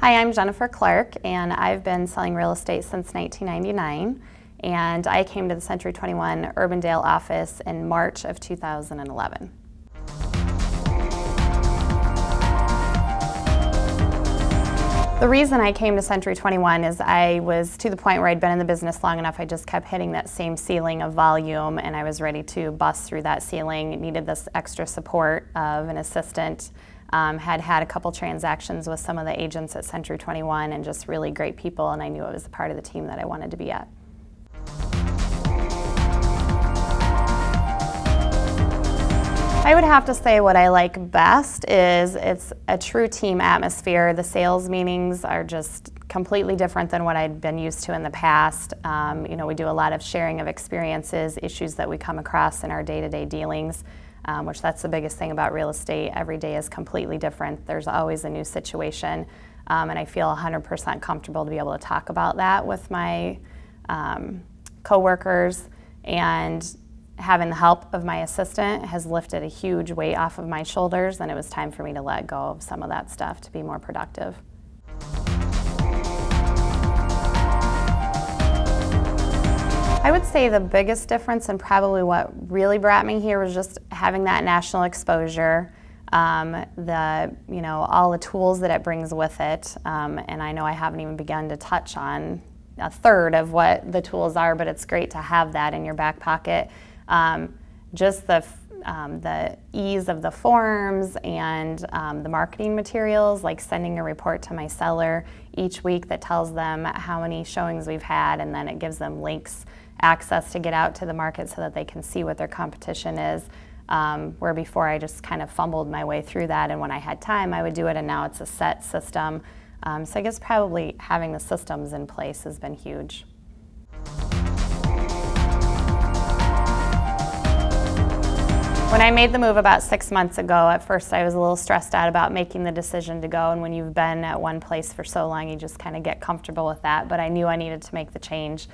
Hi, I'm Jennifer Clark, and I've been selling real estate since 1999, and I came to the Century 21 Urbandale office in March of 2011. The reason I came to Century 21 is I was to the point where I'd been in the business long enough, I just kept hitting that same ceiling of volume, and I was ready to bust through that ceiling. Needed this extra support of an assistant. Had had a couple transactions with some of the agents at Century 21 and just really great people, and I knew it was a part of the team that I wanted to be at. I would have to say what I like best is it's a true team atmosphere. The sales meetings are just completely different than what I'd been used to in the past. We do a lot of sharing of experiences, issues that we come across in our day-to-day dealings. Which that's the biggest thing about real estate. Every day is completely different. There's always a new situation, and I feel 100% comfortable to be able to talk about that with my coworkers, and having the help of my assistant has lifted a huge weight off of my shoulders, and it was time for me to let go of some of that stuff to be more productive. I would say the biggest difference and probably what really brought me here was just having that national exposure, all the tools that it brings with it, and I know I haven't even begun to touch on a third of what the tools are, but it's great to have that in your back pocket. Just the ease of the forms and the marketing materials, like sending a report to my seller each week that tells them how many showings we've had, and then it gives them links, access to get out to the market so that they can see what their competition is, where before I just kind of fumbled my way through that, and when I had time I would do it, and now it's a set system. So I guess probably having the systems in place has been huge. When I made the move about 6 months ago, at first I was a little stressed out about making the decision to go, and when you've been at one place for so long you just kind of get comfortable with that, but I knew I needed to make the change.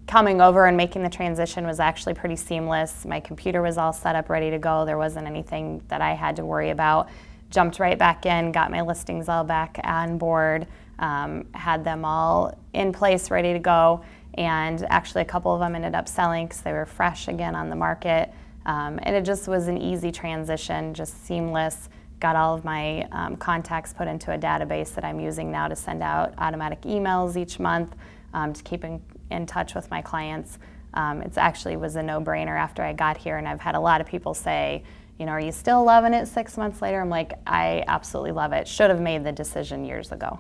Coming over and making the transition was actually pretty seamless. My computer was all set up, ready to go. There wasn't anything that I had to worry about. Jumped right back in, got my listings all back on board, had them all in place, ready to go, and actually a couple of them ended up selling because they were fresh again on the market. And it just was an easy transition, just seamless. Got all of my contacts put into a database that I'm using now to send out automatic emails each month, to keep in touch with my clients. It actually was a no-brainer after I got here, and I've had a lot of people say, are you still loving it 6 months later? I'm like, I absolutely love it. Should have made the decision years ago.